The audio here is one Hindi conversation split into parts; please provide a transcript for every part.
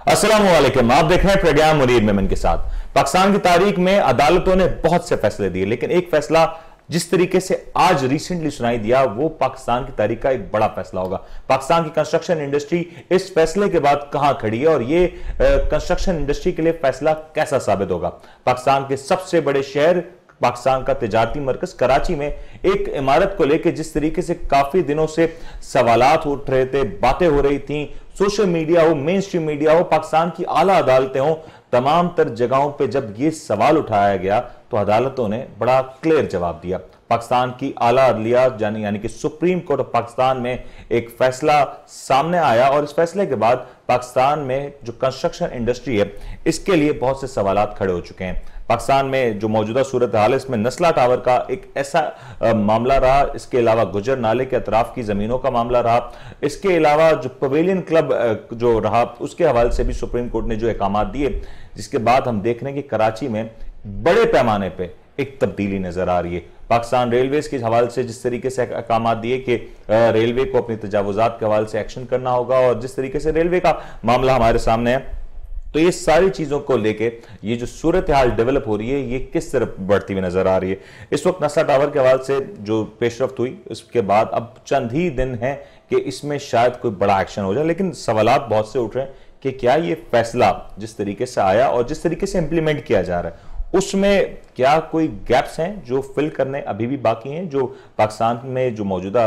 अस्सलामुअलैकुम, आप देख रहे हैं प्रोग्राम मुनीर मेमन के साथ। पाकिस्तान की तारीख में अदालतों ने बहुत से फैसले दिए, लेकिन एक फैसला जिस तरीके से आज रिसेंटली सुनाई दिया वो पाकिस्तान की तारीख का एक बड़ा फैसला होगा। पाकिस्तान की कंस्ट्रक्शन इंडस्ट्री इस फैसले के बाद कहां खड़ी है और ये कंस्ट्रक्शन इंडस्ट्री के लिए फैसला कैसा साबित होगा। पाकिस्तान के सबसे बड़े शहर, पाकिस्तान का तिजारती मरकज कराची में एक इमारत को लेकर जिस तरीके से काफी दिनों से सवालात उठ रहे थे, बातें हो रही थी, सोशल मीडिया हो, मेन स्ट्रीम मीडिया हो, पाकिस्तान की आला अदालतें हो, तमाम तर जगहों पे जब ये सवाल उठाया गया तो अदालतों ने बड़ा क्लियर जवाब दिया। पाकिस्तान की आला अदलिया यानी कि सुप्रीम कोर्ट ऑफ पाकिस्तान में एक फैसला सामने आया और इस फैसले के बाद पाकिस्तान में जो कंस्ट्रक्शन इंडस्ट्री है इसके लिए बहुत से सवालात खड़े हो चुके हैं। पाकिस्तान में जो मौजूदा सूरत हाल है इसमें नस्ला टावर का एक ऐसा मामला रहा, इसके अलावा गुजर नाले के अतराफ की जमीनों का मामला रहा, इसके अलावा जो पवेलियन क्लब जो रहा उसके हवाले से भी सुप्रीम कोर्ट ने जो अहकाम दिए, जिसके बाद हम देख रहे हैं कि कराची में बड़े पैमाने पे एक तब्दीली नजर आ रही है। पाकिस्तान रेलवेज के हवाले से जिस तरीके से अहकाम दिए कि रेलवे को अपनी तजावुजात के हवाले से एक्शन करना होगा और जिस तरीके से रेलवे का मामला हमारे सामने है, तो ये सारी चीजों को लेके ये जो सूरत हाल डेवलप हो रही है ये किस तरफ बढ़ती हुई नजर आ रही है। इस वक्त नस्ला टावर के हवाले से जो पेशरफ्त हुई उसके बाद अब चंद ही दिन है कि इसमें शायद कोई बड़ा एक्शन हो जाए, लेकिन सवालात बहुत से उठ रहे हैं कि क्या ये फैसला जिस तरीके से आया और जिस तरीके से इंप्लीमेंट किया जा रहा है उसमें क्या कोई गैप्स हैं जो फिल करने अभी भी बाकी हैं, जो पाकिस्तान में जो मौजूदा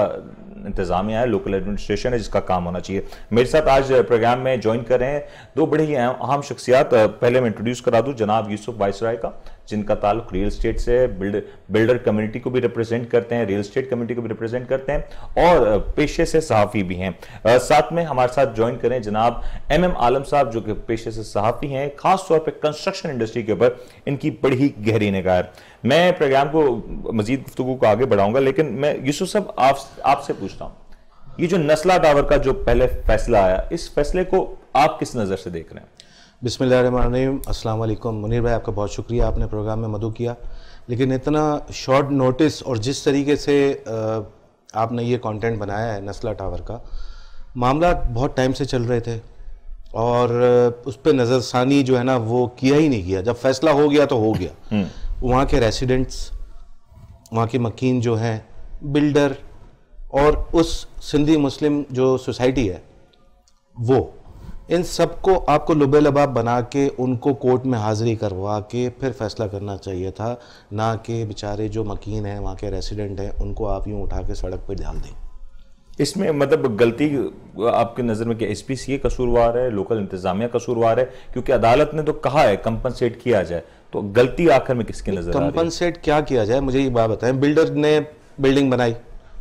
इंतजामिया है, लोकल एडमिनिस्ट्रेशन है, जिसका काम होना चाहिए। मेरे साथ आज प्रोग्राम में ज्वाइन कर रहे हैं दो बड़े ही अहम शख्सियात। पहले मैं इंट्रोड्यूस करा दूं जनाब यूसुफ वाइसराय का, जिनका ताल्लुक रियल स्टेट से है, बिल्डर कम्युनिटी को भी रिप्रेजेंट करते हैं, रियल स्टेट कम्युनिटी को भी रिप्रेजेंट करते हैं और पेशे से सहाफ़ी भी हैं। साथ में हमारे साथ ज्वाइन करें जनाब MM आलम साहब, जो कि पेशे से सहाफ़ी हैं, खास तौर पर कंस्ट्रक्शन इंडस्ट्री के ऊपर इनकी बड़ी ही गहरी निगाह है। मैं प्रोग्राम को मजीद गुफ्तगू को आगे बढ़ाऊंगा, लेकिन मैं यूसुफ साहब आपसे पूछता हूं, ये जो नस्ला टावर का जो पहले फैसला आया, इस फैसले को आप किस नज़र से देख रहे हैं? बिस्मिल्लाहिर्रहमानिर्रहीम। अस्सलाम वालेकुम। मुनीर भाई, आपका बहुत शुक्रिया, आपने प्रोग्राम में मदद किया, लेकिन इतना शॉर्ट नोटिस और जिस तरीके से आपने ये कंटेंट बनाया है नस्ला टावर का, मामला बहुत टाइम से चल रहे थे और उस पर नज़रसानी जो है ना वो किया ही नहीं किया। जब फैसला हो गया तो हो गया। वहाँ के रेसिडेंट्स, वहाँ के मकीन जो हैं, बिल्डर और उस सिंधी मुस्लिम जो सोसाइटी है वो, इन सबको आपको लुबे लबाब बना के उनको कोर्ट में हाज़िरी करवा के फिर फैसला करना चाहिए था, ना कि बेचारे जो मकीन हैं, वहाँ के रेसिडेंट हैं, उनको आप यूँ उठा के सड़क पर डाल दें। इसमें मतलब गलती आपकी नज़र में क्या SPCA कसूरवार है, लोकल इंतजामिया कसूरवार है? क्योंकि अदालत ने तो कहा है कंपनसेट किया जाए, तो गलती आखिर में किसकी नजर आ रही है? कंपनसेट क्या किया जाए, मुझे ये बात बताएं। बिल्डर ने बिल्डिंग बनाई,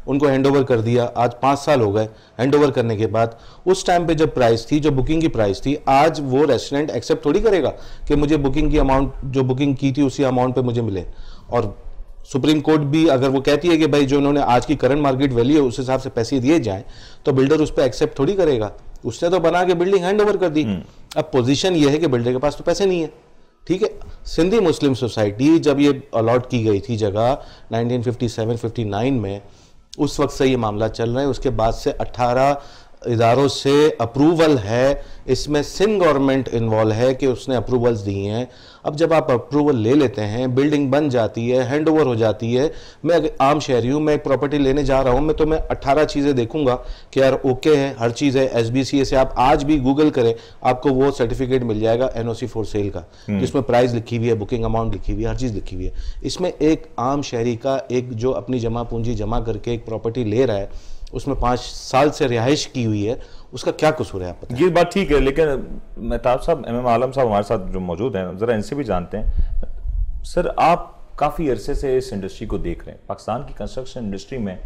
उनको हैंडओवर कर दिया, आज 5 साल हो गए हैंडओवर करने के बाद। उस टाइम पे जब प्राइस थी, जो बुकिंग की प्राइस थी, आज वो रेस्टोरेंट एक्सेप्ट थोड़ी करेगा कि मुझे बुकिंग की अमाउंट, जो बुकिंग की थी उसी अमाउंट पे मुझे मिले। और सुप्रीम कोर्ट भी अगर वो कहती है कि भाई जो उन्होंने आज की करंट मार्केट वैल्यू है उस हिसाब से पैसे दिए जाएं, तो बिल्डर उस पर एक्सेप्ट थोड़ी करेगा। उसने तो बना के बिल्डिंग हैंडओवर कर दी। अब पोजीशन ये है कि बिल्डर के पास तो पैसे नहीं है, ठीक है। सिंधी मुस्लिम सोसाइटी जब ये अलॉट की गई थी जगह 1957-59 में, उस वक्त से ये मामला चल रहा है। उसके बाद से 18 इदारों से अप्रूवल है, इसमें सिंध गवर्नमेंट इन्वॉल्व है कि उसने अप्रूवल्स दी हैं। अब जब आप अप्रूवल ले लेते हैं, बिल्डिंग बन जाती है, हैंडओवर हो जाती है। मैं अगर आम शहरी हूँ, मैं एक प्रॉपर्टी लेने जा रहा हूँ, मैं तो मैं 18 चीज़ें देखूंगा कि यार ओके है, हर चीज़ है। SBCA से आप आज भी गूगल करें, आपको वो सर्टिफिकेट मिल जाएगा NOC फॉर सेल का, जिसमें प्राइस लिखी हुई है, बुकिंग अमाउंट लिखी हुई है, हर चीज़ लिखी हुई है। इसमें एक आम शहरी का, एक जो अपनी जमा पूंजी जमा करके एक प्रॉपर्टी ले रहा है, उसमें 5 साल से रिहाइश की हुई है, उसका क्या कसूर है? आप बताएं। ये बात ठीक है, लेकिन मेहताब साहब, MM आलम साहब हमारे साथ जो मौजूद हैं, जरा इनसे भी जानते हैं। सर, आप काफी अरसे से इस इंडस्ट्री को देख रहे हैं। पाकिस्तान की कंस्ट्रक्शन इंडस्ट्री में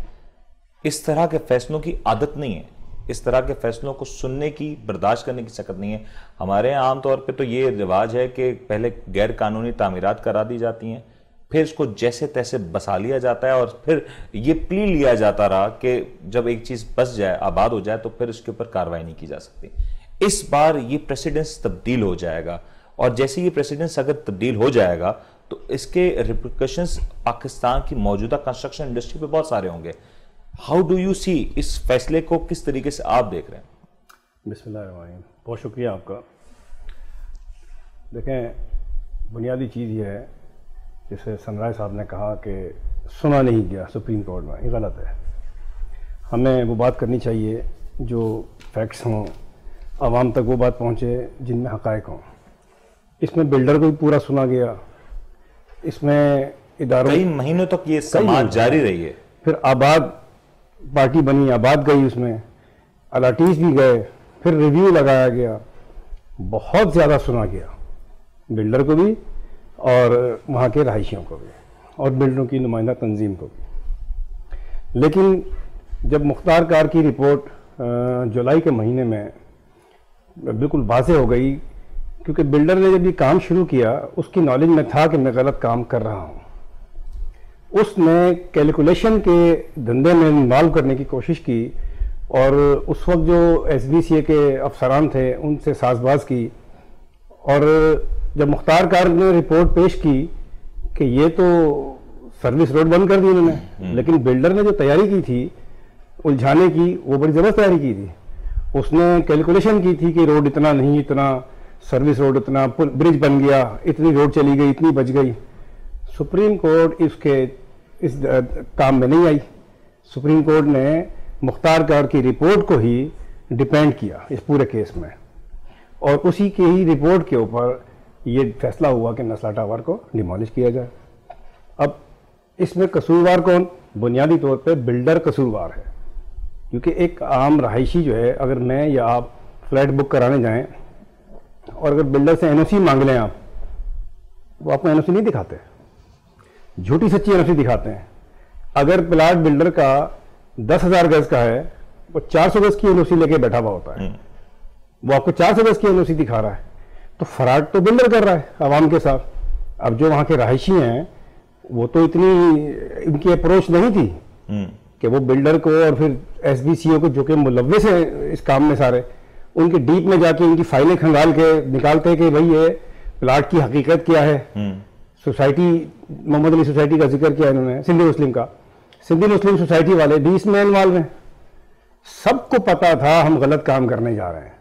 इस तरह के फैसलों की आदत नहीं है, इस तरह के फैसलों को सुनने की, बर्दाश्त करने की सकत नहीं है। हमारे यहाँ आमतौर पर तो ये रिवाज है कि पहले गैर कानूनी तामीरात करा दी जाती हैं, फिर इसको जैसे तैसे बसा लिया जाता है और फिर ये प्ली लिया जाता रहा कि जब एक चीज बस जाए, आबाद हो जाए, तो फिर इसके ऊपर कार्रवाई नहीं की जा सकती। इस बार ये प्रेसिडेंस तब्दील हो जाएगा और जैसे ये प्रेसिडेंस अगर तब्दील हो जाएगा तो इसके रिप्रिकॉशंस पाकिस्तान की मौजूदा कंस्ट्रक्शन इंडस्ट्री पे बहुत सारे होंगे। हाउ डू यू सी इस फैसले को, किस तरीके से आप देख रहे हैं? बिस्मिल्लाह, बहुत शुक्रिया आपका। देखें, बुनियादी चीज़ ये है, जैसे सनराइज साहब ने कहा कि सुना नहीं गया सुप्रीम कोर्ट में, ये गलत है। हमें वो बात करनी चाहिए जो फैक्ट्स हों, आवाम तक वो बात पहुँचे जिनमें हक़ाइक़ हों। इसमें बिल्डर को भी पूरा सुना गया, इसमें इदारों कई महीनों तक ये समाज जारी रही है। फिर आबाद पार्टी बनी, आबाद गई, उसमें अलाटीज भी गए, फिर रिव्यू लगाया गया, बहुत ज़्यादा सुना गया बिल्डर को भी और वहाँ के रहायशियों को भी और बिल्डरों की नुमाइंदा तंजीम को भी। लेकिन जब मुख्तार कार की रिपोर्ट जुलाई के महीने में बिल्कुल वाज़ेह हो गई, क्योंकि बिल्डर ने जब ये काम शुरू किया उसकी नॉलेज में था कि मैं गलत काम कर रहा हूँ, उसने कैलकुलेशन के धंधे में इन्वॉल्व करने की कोशिश की और उस वक्त जो SBCA के अफसरान थे उनसे साजबाज की। और जब मुख्तार कार ने रिपोर्ट पेश की कि ये तो सर्विस रोड बंद कर दी उन्होंने, लेकिन बिल्डर ने जो तैयारी की थी उलझाने की, वो बड़ी ज़बरदस्त तैयारी की थी। उसने कैलकुलेशन की थी कि रोड इतना नहीं, इतना सर्विस रोड, इतना ब्रिज बन गया, इतनी रोड चली गई, इतनी बच गई। सुप्रीम कोर्ट इस काम में नहीं आई। सुप्रीम कोर्ट ने मुख्तार कार की रिपोर्ट को ही डिपेंड किया इस पूरे केस में, और उसी के ही रिपोर्ट के ऊपर ये फैसला हुआ कि नस्ला टावर को डिमोलिश किया जाए। अब इसमें कसूरवार कौन? बुनियादी तौर पे बिल्डर कसूरवार है, क्योंकि एक आम रहायशी जो है, अगर मैं या आप फ्लैट बुक कराने जाएं और अगर बिल्डर से NOC मांग लें आप, वो आपको NOC नहीं दिखाते, झूठी सच्ची NOC दिखाते हैं। अगर प्लाट बिल्डर का 10,000 गज का है, वो 400 गज की NOC लेके बैठा हुआ होता है, वो आपको 400 गज की NOC दिखा रहा है, तो फराड तो बिल्डर कर रहा है आवाम के साथ। अब जो वहाँ के रहायशी हैं वो तो इतनी इनकी अप्रोच नहीं थी कि वो बिल्डर को और फिर SBCA को, जो कि मुलव्विस है इस काम में सारे, उनके डीप में जाके इनकी फाइलें खंगाल के निकालते कि भाई ये प्लाट की हकीकत क्या है। सोसाइटी, मोहम्मद अली सोसाइटी का जिक्र किया इन्होंने, सिंधी मुस्लिम का, सिंधी मुस्लिम सोसाइटी वाले भी इसमें इन्वॉल्व हैं। सबको पता था हम गलत काम करने जा रहे हैं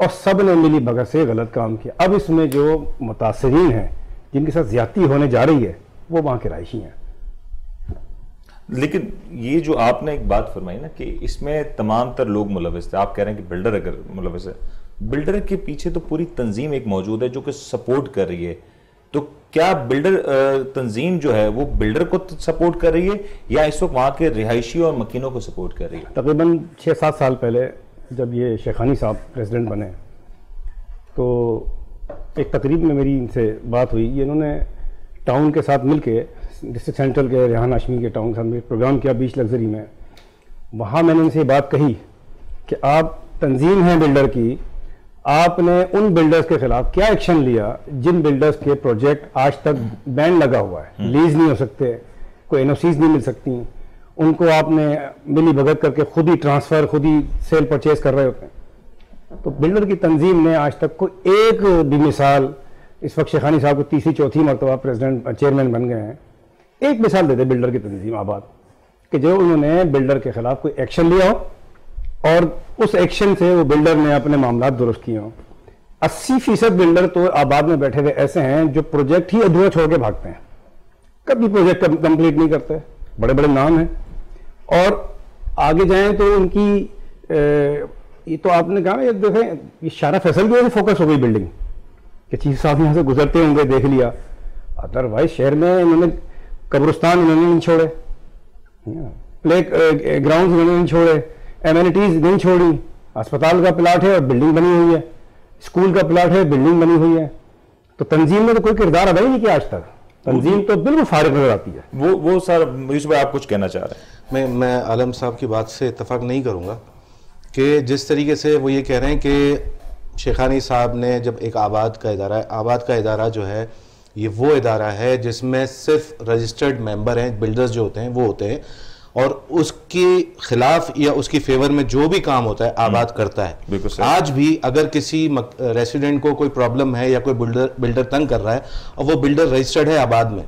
और सब ने मिली भगत से गलत काम किया। अब इसमें जो मुतासरीन हैं, जिनके साथ ज्यादती होने जा रही है, वो वहाँ के रहायशी हैं। लेकिन ये जो आपने एक बात फरमाई ना कि इसमें तमाम तर लोग मुलविस थे, आप कह रहे हैं कि बिल्डर अगर मुलविस है, बिल्डर के पीछे तो पूरी तंजीम एक मौजूद है जो कि सपोर्ट कर रही है, तो क्या बिल्डर तंजीम जो है वो बिल्डर को सपोर्ट कर रही है या इस वक्त वहाँ के रिहायशी और मकीनों को सपोर्ट कर रही है? तकरीबन 6-7 साल पहले जब ये शेखानी साहब प्रेसिडेंट बने, तो एक तकरीब में मेरी इनसे बात हुई। ये इन्होंने टाउन के साथ मिलके, डिस्ट्रिक्ट सेंट्रल के रेहान हाशमी के टाउन के साथ में प्रोग्राम किया बीच लग्जरी में। वहाँ मैंने उनसे बात कही कि आप तंजीम हैं बिल्डर की, आपने उन बिल्डर्स के खिलाफ क्या एक्शन लिया जिन बिल्डर्स के प्रोजेक्ट आज तक बैन लगा हुआ है, लीज नहीं हो सकते, कोई NOCs नहीं मिल सकती, उनको आपने मिली भगत करके खुद ही ट्रांसफ़र, खुद ही सेल परचेज कर रहे होते हैं। तो बिल्डर की तंजीम ने आज तक कोई एक भी मिसाल, इस वक्त शेखानी साहब को तीसरी चौथी मरतबा प्रेसिडेंट एक बन गए हैं, एक मिसाल दे दे बिल्डर की तंजीम आबाद कि जो उन्होंने बिल्डर के खिलाफ कोई एक्शन लिया हो और उस एक्शन से वो बिल्डर ने अपने मामला दुरुस्त किए हों। 80% बिल्डर तो आबाद में बैठे हुए ऐसे हैं जो प्रोजेक्ट ही अधूरा छोड़ के भागते हैं, कभी प्रोजेक्ट कंप्लीट नहीं करते, बड़े बड़े नाम हैं। और आगे जाएं तो उनकी ये तो आपने कहा ना, ये देखें, ये शारा फैसल की वजह से फोकस हो गई बिल्डिंग कि चीफ साहब यहाँ से गुजरते होंगे देख लिया, अदरवाइज शहर में इन्होंने कब्रिस्तान इन्होंने नहीं छोड़े, प्ले ग्राउंड इन्होंने नहीं छोड़े, एमेनिटीज नहीं छोड़ी, अस्पताल का प्लाट है और बिल्डिंग बनी हुई है, स्कूल का प्लाट है, बिल्डिंग बनी हुई है। तो तंजीम में तो कोई किरदार अदा ही नहीं किया आज तक, तंजीम तो बिल्कुल फारिग नजर आती है। वो सर यूसुफ भाई आप कुछ कहना चाह रहे हैं? मैं आलम साहब की बात से इत्तेफाक नहीं करूँगा कि जिस तरीके से वो ये कह रहे हैं कि शेखानी साहब ने जब एक आबाद का इदारा जो है ये वो इदारा है जिसमें सिर्फ रजिस्टर्ड मेंबर हैं, बिल्डर्स जो होते हैं वो होते हैं, और उसके खिलाफ या उसकी फेवर में जो भी काम होता है आबाद करता है। आज भी अगर किसी रेसिडेंट को कोई प्रॉब्लम है या कोई बिल्डर तंग कर रहा है और वो बिल्डर रजिस्टर्ड है आबाद में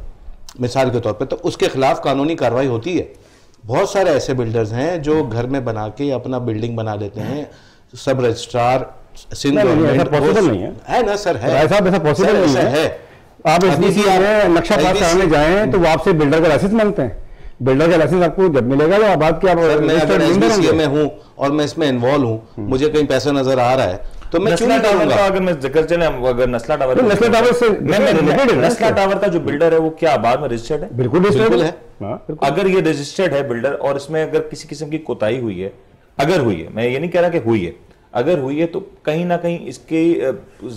मिसाल के तौर पे, तो उसके खिलाफ कानूनी कार्रवाई होती है। बहुत सारे ऐसे बिल्डर्स हैं जो घर में बना के अपना बिल्डिंग बना लेते हैं, सब रजिस्ट्रार सिंध नहीं, ऐसा गवर्नमेंट पॉसिबल नहीं है ना सर, है राय साहब, ऐसा पॉसिबल नहीं है। आप एसबीसी में नक्शा पास कराने जाएं तो वो आपसे बिल्डर का लाइसेंस मांगते हैं। बिल्डर का लाइसेंस आपको जब मिलेगा तो आबाद के आप मैं अगर एसबीसी में हूं और मैं इसमें इन्वॉल्व हूं, मुझे कहीं पैसा नजर आ रहा है तो मैं क्यों नहीं करूंगा? अगर मैं जिक्र चले, अगर नस्ला टावर से नस्ला टावर का जो बिल्डर है वो क्या आबाद में रजिस्टर्ड है? बिल्कुल रजिस्टर्ड है। अगर ये रजिस्टर्ड है बिल्डर और इसमें अगर किसी किस्म की कोताही हुई है, अगर हुई है, मैं ये नहीं कह रहा कि हुई है, अगर हुई है तो कहीं ना कहीं इसकी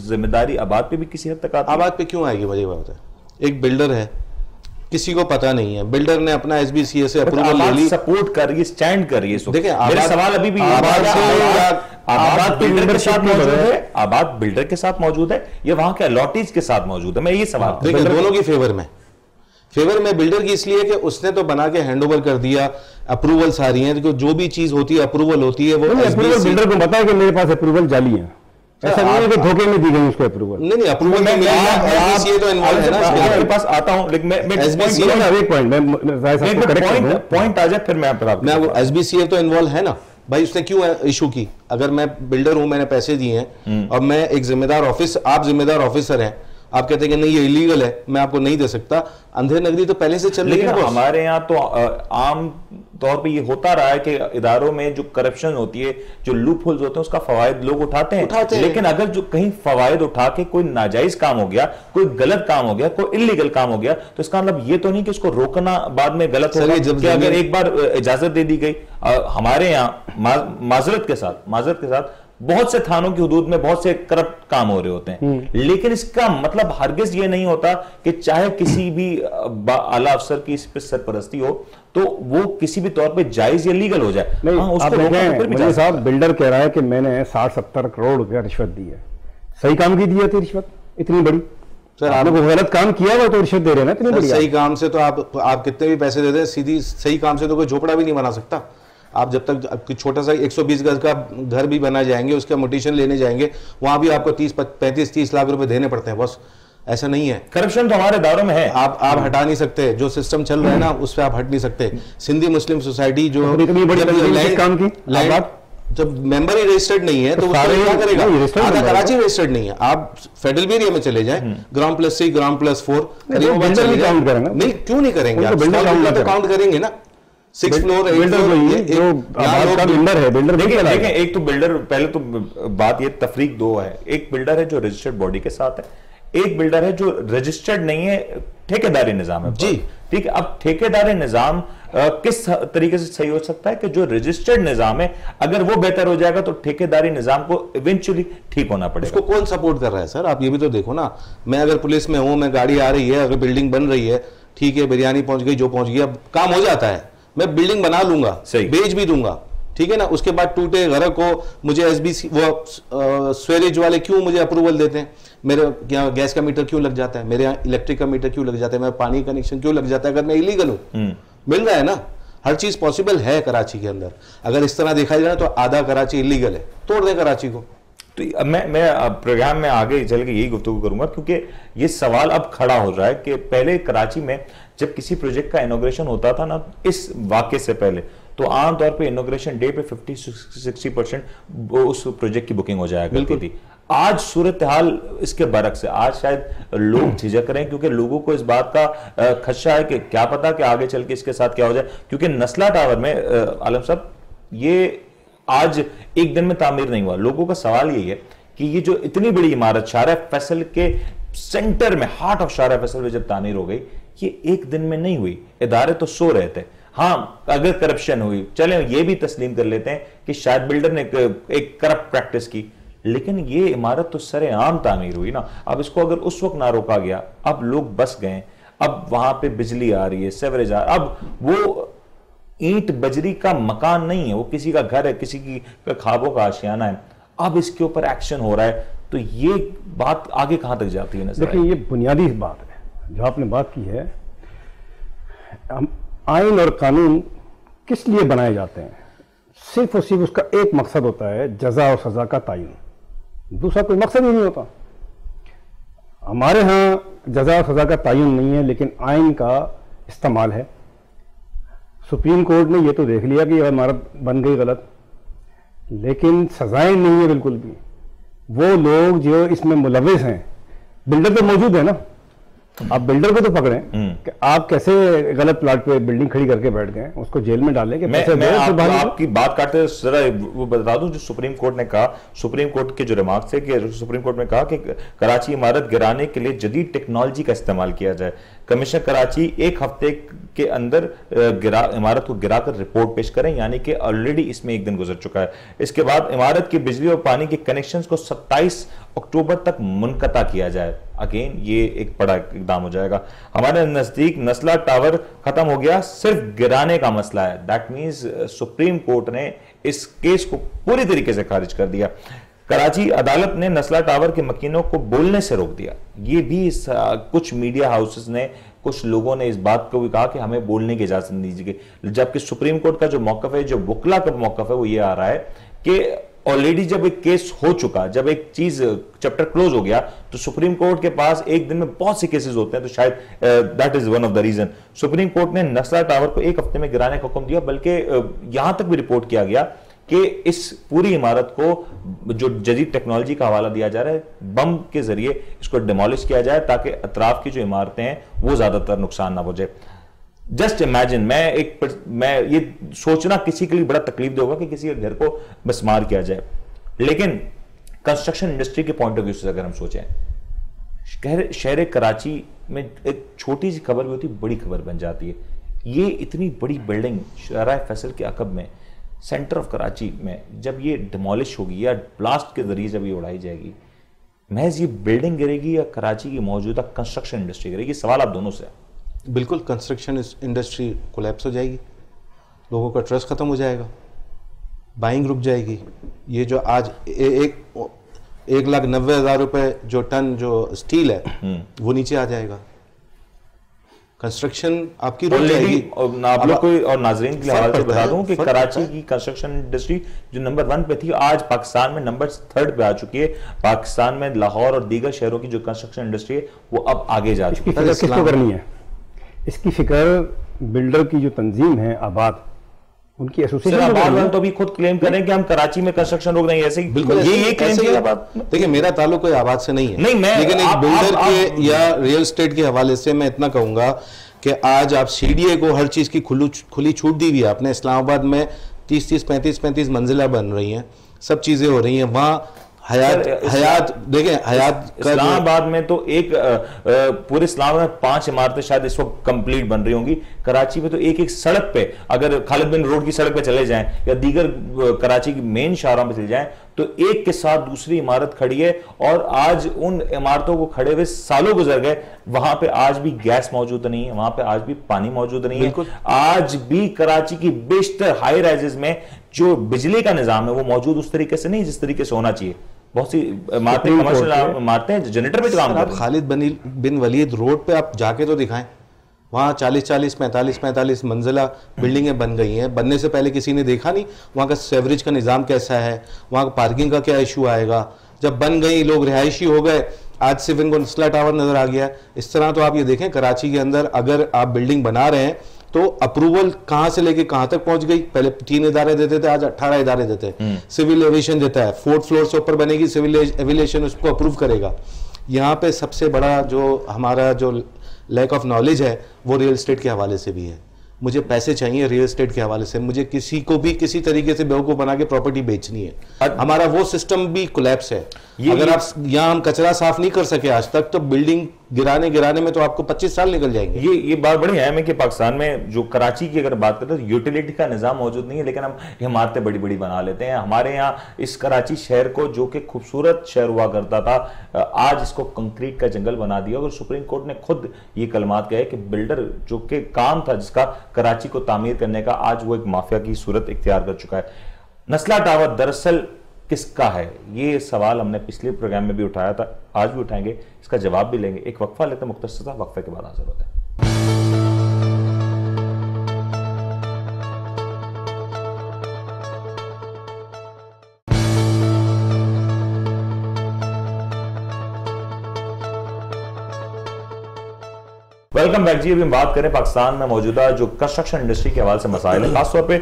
जिम्मेदारी आबाद पे भी किसी हद तक आती है। आबाद पे क्यों आएगी? वही बात है, एक बिल्डर है, किसी को पता नहीं है, बिल्डर ने अपना एसबीसीए से अप्रूवल ले ली, सपोर्ट कर रही है, स्टैंड कर रही है। देखिए मेरा सवाल अभी भी आबाद बिल्डर के साथ मौजूद है, आबाद बिल्डर के साथ मौजूद है, ये वहां के अलॉटीज के साथ मौजूद है? मैं ये सवाल, देखिए दोनों की फेवर में बिल्डर की इसलिए कि उसने तो बना के हैंडओवर कर दिया, अप्रूवल सारी है, जो भी चीज होती है अप्रूवल होती है, वो अप्रूवल बिल्डर को पता है कि मेरे पास अप्रूवल जाली है, ऐसा नहीं है कि धोखे में दी गई उसको अप्रूवल। नहीं अप्रूवल में एसबीसीए तो इन्वॉल्व है ना, आपके पास आता हूं, लेकिन मैं एक पॉइंट आ जाए फिर मैं एसबीसीए तो इन्वॉल्व है ना भाई, उसने क्यों इशू की? अगर मैं बिल्डर हूं, मैंने पैसे दिए हैं और मैं एक जिम्मेदार आप जिम्मेदार ऑफिसर हैं, आप कहते हैं कि नहीं ये इलीगल है, मैं आपको नहीं दे सकता, अंधेर नगरी तो पहले से चल रही है। हमारे यहाँ तो आम तौर पे ये होता रहा है कि इदारों में जो करप्शन होती है, जो लूप होल्स होते हैं, उसका फवायद लोग उठाते हैं। लेकिन अगर जो कहीं फवायद उठा के कोई नाजायज काम हो गया, कोई गलत काम हो गया, कोई इलीगल काम हो गया, तो इसका मतलब ये तो नहीं कि उसको रोकना बाद में गलत होगा। कि अगर एक बार इजाजत दे दी गई, हमारे यहाँ माजरत के साथ बहुत से थानों की हुदूद में बहुत से करप्ट काम हो रहे होते हैं, लेकिन इसका मतलब हरगिज ये नहीं होता कि चाहे किसी भी आला अफसर की इस पर सरपरस्ती हो तो वो किसी भी तौर पे जायज या लीगल हो जाए। नहीं, आप देखें साहब, बिल्डर कह रहा है कि मैंने 60-70 करोड़ रुपया रिश्वत दी है। सही काम की दी है रिश्वत इतनी बड़ी? सर आपने कोई गलत काम किया हुआ तो रिश्वत दे रहे हैं ना इतनी बड़ी? सही काम से तो आप कितने भी पैसे दे दें, सीधी सही काम से तो कोई झोपड़ा भी नहीं बना सकता। आप जब तक छोटा सा 120 गज का घर भी बना जाएंगे, उसका मोटेशन लेने जाएंगे, वहां भी आपको 35-30 लाख रुपए देने पड़ते हैं बस। ऐसा नहीं है, करप्शन तो हमारे दायरों में है, आप हटा नहीं सकते। जो सिस्टम चल रहा है ना उस पर आप हट नहीं सकते। सिंधी मुस्लिम सोसाइटी जो इतनी बड़ी काम की जब मेंबर ही रजिस्टर्ड नहीं है तो क्या करेगा? आधा कराची रजिस्टर्ड नहीं है। आप फेडरल एरिया में चले जाएं, ग्राउंड +3 ग्राउंड +4 नहीं, क्यों नहीं करेंगे? काउंट करेंगे ना, 6 फ्लोर 8 बिल्डर है। बिल्डर देखें, एक तो बिल्डर, पहले तो बात ये तफरीक दो है। एक बिल्डर है जो रजिस्टर्ड बॉडी के साथ है, एक बिल्डर है जो रजिस्टर्ड नहीं है, ठेकेदारी निजाम है जी, ठीक है। अब ठेकेदारी निजाम किस तरीके से सही हो सकता है कि जो रजिस्टर्ड निजाम है अगर वो बेहतर हो जाएगा तो ठेकेदारी निजाम को इवेंचुअली ठीक होना पड़ेगा। उसको कौन सपोर्ट कर रहा है सर? आप ये भी तो देखो ना। मैं अगर पुलिस में हूं, मैं गाड़ी आ रही है, अगर बिल्डिंग बन रही है, ठीक है, बिरयानी पहुंच गई, जो पहुंच गया, काम हो जाता है, मैं बिल्डिंग बना लूंगा, बेच भी दूंगा, ठीक है ना। उसके बाद टूटे घर को मुझे एसबीसी वो स्वेरेज वाले क्यों मुझे अप्रूवल देते हैं? मेरे यहाँ गैस का मीटर क्यों लग जाता है, मेरे यहाँ इलेक्ट्रिक का मीटर क्यों लग जाता है, मेरा पानी कनेक्शन क्यों लग जाता है अगर मैं इलीगल हूं? मिल रहा है ना, हर चीज पॉसिबल है कराची के अंदर। अगर इस तरह देखा जाए तो आधा कराची इलीगल है, तोड़ दे कराची को। तो मैं प्रोग्राम में आगे चल के यही गुफ्तगू करूंगा, क्योंकि ये सवाल अब खड़ा हो रहा है कि पहले कराची में जब किसी प्रोजेक्ट का इनॉग्रेशन होता था ना, इस वाक़े से पहले, तो आमतौर पे इनॉग्रेशन डे पे 50-60% उस प्रोजेक्ट की बुकिंग हो जाया करती थी। आज सूरत हाल इसके बरक्स से, आज शायद लोग झिझक रहे हैं क्योंकि लोगों को इस बात का खदशा है कि क्या पता कि आगे चल के इसके साथ क्या हो जाए। क्योंकि नस्ला टावर में आलम साहब, ये आज एक दिन में तामीर नहीं हुआ। लोगों का सवाल यही है कि ये जो इतनी बड़ी इमारत शारा फैसल के सेंटर में, हार्ट ऑफ शारा फैसल में जब तामीर हो गई, ये एक दिन में नहीं हुई। इदारे तो सो रहे थे। हाँ, अगर करप्शन हुई, चले ये भी तस्लीम कर लेते हैं कि शायद बिल्डर ने एक करप्ट प्रैक्टिस की, लेकिन ये इमारत तो सरेआम तामीर हुई ना। अब इसको अगर उस वक्त ना रोका गया, अब लोग बस गए, अब वहां पे बिजली आ रही है, सेवरेज आ रहा है, अब वो ईंट बजरी का मकान नहीं है, वो किसी का घर है, किसी की ख्वाबों का आशियाना है। अब इसके ऊपर एक्शन हो रहा है, तो ये बात आगे कहां तक जाती है? देखिए, ये बुनियादी बात है जो आपने बात की है। आइन और कानून किस लिए बनाए जाते हैं? सिर्फ और सिर्फ उसका एक मकसद होता है, जजा और सजा का तयन। दूसरा कोई मकसद ही नहीं होता। हमारे यहाँ जजा और सजा का तयन नहीं है, लेकिन आइन का इस्तेमाल है। सुप्रीम कोर्ट ने ये तो देख लिया कि यह इमारत बन गई गलत, लेकिन सजाएं नहीं है बिल्कुल भी। वो लोग जो इसमें मुलविस हैं, बिल्डर तो मौजूद है ना, आप बिल्डर को तो पकड़ें कि आप कैसे गलत प्लाट पे बिल्डिंग खड़ी करके बैठ गए, उसको जेल में डालें कि आपकी बात काटते जरा वो बता दूं जो सुप्रीम कोर्ट ने कहा, सुप्रीम कोर्ट के जो रिमार्क्स थे कि सुप्रीम कोर्ट ने कहा कि कराची इमारत गिराने के लिए जदीद टेक्नोलॉजी का इस्तेमाल किया जाए। कमिश्नर कराची एक हफ्ते के अंदर इमारत को गिराकर रिपोर्ट पेश करें, यानी कि ऑलरेडी इसमें एक दिन गुजर चुका है। इसके बाद इमारत की बिजली और पानी के कनेक्शंस को 27 अक्टूबर तक मुनक़ता किया जाए। अगेन ये एक बड़ा इकदाम हो जाएगा। हमारे नजदीक नस्ला टावर खत्म हो गया, सिर्फ गिराने का मसला है। दैट मींस सुप्रीम कोर्ट ने इस केस को पूरी तरीके से खारिज कर दिया। कराची अदालत ने नस्ला टावर के मकीनों को बोलने से रोक दिया। ये भी कुछ मीडिया हाउसेस ने, कुछ लोगों ने इस बात को भी कहा कि हमें बोलने की इजाजत नहीं दी गई, जबकि सुप्रीम कोर्ट का जो मौकफ है, जो वकला का मौकफ है, वो ये आ रहा है कि ऑलरेडी जब एक केस हो चुका, जब एक चीज चैप्टर क्लोज हो गया, तो सुप्रीम कोर्ट के पास एक दिन में बहुत से केसेस होते हैं, तो शायद that is one of the reason supreme court ने नस्ला टावर को एक हफ्ते में गिराने का हुक्म दिया। बल्कि यहां तक भी रिपोर्ट किया गया कि इस पूरी इमारत को जो जदीद टेक्नोलॉजी का हवाला दिया जा रहा है, बम के जरिए इसको डिमोलिश किया जाए ताकि अतराफ की जो इमारतें हैं वो ज्यादातर नुकसान ना हो जाए। जस्ट इमेजिन, मैं ये सोचना किसी के लिए बड़ा तकलीफ दे होगा कि किसी के घर को मिसमार किया जाए, लेकिन कंस्ट्रक्शन इंडस्ट्री के पॉइंट ऑफ व्यू से अगर हम सोचें, शहर कराची में एक छोटी सी खबर भी होती बड़ी खबर बन जाती है। ये इतनी बड़ी बिल्डिंग शाहराह फैसल के अकब में, सेंटर ऑफ कराची में, जब ये डिमोलिश होगी या ब्लास्ट के जरिए जब ये उड़ाई जाएगी, महज ये बिल्डिंग गिरेगी या कराची की मौजूदा कंस्ट्रक्शन इंडस्ट्री गिरेगी? सवाल आप दोनों से। बिल्कुल, कंस्ट्रक्शन इंडस्ट्री कोलैप्स हो जाएगी, लोगों का ट्रस्ट खत्म हो जाएगा, बाइंग रुक जाएगी। ये जो आज 1,90,000 रुपए जो टन जो स्टील है वो नीचे आ जाएगा, कंस्ट्रक्शन आपकी रुक जाएगी। आप लोग को और नाजरीन के हवाले से बता दूं कि कराची की कंस्ट्रक्शन इंडस्ट्री जो नंबर 1 पे थी, आज पाकिस्तान में नंबर 3 पे आ चुकी है। पाकिस्तान में लाहौर और दीगर शहरों की जो कंस्ट्रक्शन इंडस्ट्री है वो अब आगे जा चुकी है। किसको करनी है इसकी फिक्र? बिल्डर की जो तंजीम है आबाद, उनकी एसोसिएशन तो भी खुद क्लेम करें कि हम कराची में कंस्ट्रक्शन रोक रहे हैं, ऐसे ही बिल्कुल ये क्लेम किया बात। देखिए, मेरा ताल्लुक कोई आबाद से नहीं है, नहीं, मैं लेकिन एक बिल्डर के या रियल एस्टेट के हवाले से मैं इतना कहूंगा कि आज आप सीडीए को हर चीज की खुली छूट दी हुई है आपने। इस्लामाबाद में 30-30, 35-35 मंजिला बन रही हैं, सब चीजें हो रही हैं वहां। हयात देखें, हयात इस्लामाबाद में तो एक पूरे इस्लाम में 5 इमारतें शायद इस वक्त कंप्लीट बन रही होंगी। कराची में तो एक सड़क पे, अगर खालिद बिन रोड की सड़क पे चले जाएं या दीगर कराची की मेन शाहराह में चले जाएं, तो एक के साथ दूसरी इमारत खड़ी है। और आज उन इमारतों को खड़े हुए सालों गुजर गए, वहां पे आज भी गैस मौजूद नहीं है, वहां पे आज भी पानी मौजूद नहीं है। आज भी कराची की बेशतर हाई राइजेस में जो बिजली का निजाम है वो मौजूद उस तरीके से नहीं जिस तरीके से होना चाहिए। बहुत सी इमारतें कमर्शियल इमारतें जनरेटर पे काम कर रही हैं। खालिद बिन वलीद रोड पे आप जाके तो दिखाएं, वहाँ 40-40, 45-45 मंजिला बिल्डिंगें बन गई हैं। बनने से पहले किसी ने देखा नहीं वहाँ का सेवरेज का निज़ाम कैसा है, वहाँ पार्किंग का क्या इशू आएगा। जब बन गई, लोग रिहायशी हो गए, आज सिर्फ इनको नस्ला टावर नज़र आ गया। इस तरह तो आप ये देखें, कराची के अंदर अगर आप बिल्डिंग बना रहे हैं तो अप्रूवल कहाँ से लेके कहाँ तक पहुंच गई। पहले 3 इदारे देते थे, आज 18 इदारे देते हैं। सिविल एविएशन देता है, 4th फ्लोर से ऊपर बनेगी, सिविल एविएशन उसको अप्रूव करेगा। यहाँ पे सबसे बड़ा जो हमारा जो लैक ऑफ नॉलेज है वो रियल एस्टेट के हवाले से भी है। मुझे पैसे चाहिए रियल एस्टेट के हवाले से, मुझे किसी को भी किसी तरीके से बेवकूफ बना के प्रॉपर्टी बेचनी है। हमारा वो सिस्टम भी कोलैप्स है। अगर आप यहाँ हम कचरा साफ नहीं कर सके आज तक, तो बिल्डिंग गिराने में तो आपको 25 साल निकल जाएंगे। ये बात बड़ी अहम है कि पाकिस्तान में जो कराची की अगर बात करें तो यूटिलिटी का निजाम मौजूद नहीं है, लेकिन हम इमारतें बड़ी बड़ी बना लेते हैं। हमारे यहाँ इस कराची शहर को, जो कि खूबसूरत शहर हुआ करता था, आज इसको कंक्रीट का जंगल बना दिया। और सुप्रीम कोर्ट ने खुद ये कलमात कहे कि बिल्डर जो कि काम था जिसका कराची को तामीर करने का, आज वो एक माफिया की सूरत इख्तियार कर चुका है। नस्ला टावर दरअसल किसका है? ये सवाल हमने पिछले प्रोग्राम में भी उठाया था, आज भी उठाएंगे, इसका जवाब भी लेंगे। एक वक्फा लेते हैं, मुख्तसर सा, वक्फे के बाद हाजिर होते हैं। वेलकम बैक जी। अभी हम बात करें पाकिस्तान में मौजूदा जो कंस्ट्रक्शन इंडस्ट्री के हवाले से मसाइल है, खासतौर पे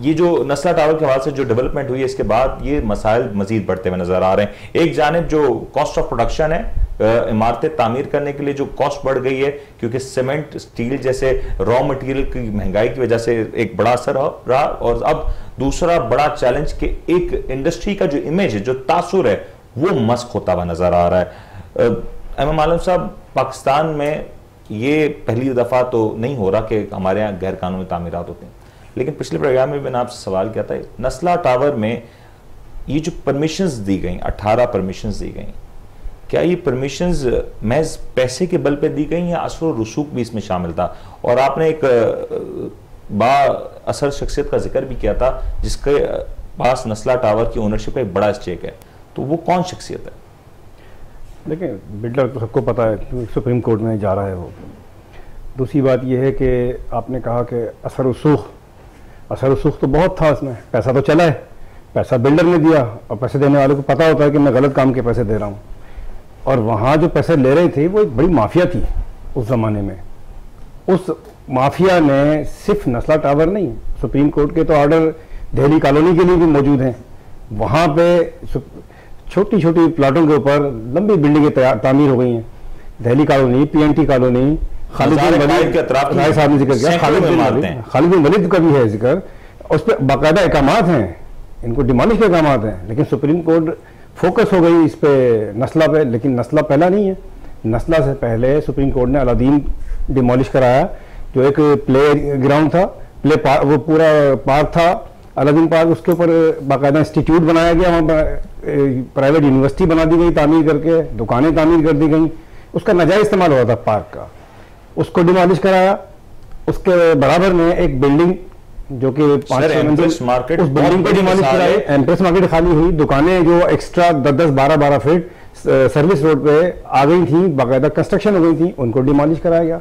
ये जो नस्ला टावर के हवाले से जो डेवलपमेंट हुई है इसके बाद ये मसाइल मजीद बढ़ते हुए नजर आ रहे हैं। एक जानिब जो कॉस्ट ऑफ प्रोडक्शन है, इमारतें तामीर करने के लिए जो कॉस्ट बढ़ गई है क्योंकि सीमेंट स्टील जैसे रॉ मटेरियल की महंगाई की वजह से एक बड़ा असर रहा, और अब दूसरा बड़ा चैलेंज कि एक इंडस्ट्री का जो इमेज है, जो तासुर है, वो मस्क होता हुआ नजर आ रहा है। एमएम आलम साहब, पाकिस्तान में ये पहली दफा तो नहीं हो रहा कि हमारे यहाँ गैर कानूनी तामीरात होते हैं, लेकिन पिछले प्रोग्राम में मैंने आपसे सवाल किया था, नस्ला टावर में ये जो परमिशंस दी गई, 18 परमिशंस दी गई, क्या ये परमिशंस महज पैसे के बल पे दी गई या असर और रसूख भी इसमें शामिल था? और आपने एक बा असर शख्सियत का जिक्र भी किया था जिसके पास नस्ला टावर की ओनरशिप का एक बड़ा स्टेक है, तो वो कौन शख्सियत है? देखिए, बिल्डर तो सबको पता है, सुप्रीम कोर्ट में जा रहा है वो। दूसरी बात यह है कि आपने कहा कि असर रसूख तो बहुत था उसमें, पैसा तो चला है, पैसा बिल्डर ने दिया और पैसे देने वाले को पता होता है कि मैं गलत काम के पैसे दे रहा हूँ। और वहाँ जो पैसे ले रहे थे वो एक बड़ी माफिया थी उस ज़माने में। उस माफिया ने सिर्फ नस्ला टावर नहीं, सुप्रीम कोर्ट के तो ऑर्डर दिल्ली कॉलोनी के लिए भी मौजूद हैं। वहाँ पे छोटी छोटी प्लाटों के ऊपर लंबी बिल्डिंगें तामीर हो गई हैं। Delhi colony, PNT colony, Khalid bin Walid का भी है जिक्र, उस पर बाकायदा अहकामात हैं, इनको डिमोलिश के अहकामात हैं। लेकिन सुप्रीम कोर्ट फोकस हो गई इस पे नस्ला पे, लेकिन नस्ला पहला नहीं है। नस्ला से पहले सुप्रीम कोर्ट ने अलादीन डिमोलिश कराया, जो एक प्ले ग्राउंड था, वो पूरा पार्क था अलादीन पार्क, उसके ऊपर बाकायदा इंस्टीट्यूट बनाया गया, वहाँ पर प्राइवेट यूनिवर्सिटी बना दी गई तामीर करके, दुकानें तामीर कर दी गई, उसका नाजायज इस्तेमाल हो रहा था पार्क का, उसको डिमोलिश कराया। उसके बराबर में एक बिल्डिंग जो कि 5-6 मंजिल मार्केट, उस बिल्डिंग को डिमोलिश कराई, एम्प्रेस मार्केट खाली हुई, दुकानें जो एक्स्ट्रा 10-10, 12-12 फीट सर्विस रोड पे आ गई थी, बाकायदा कंस्ट्रक्शन हो गई थी, उनको डिमोलिश कराया गया।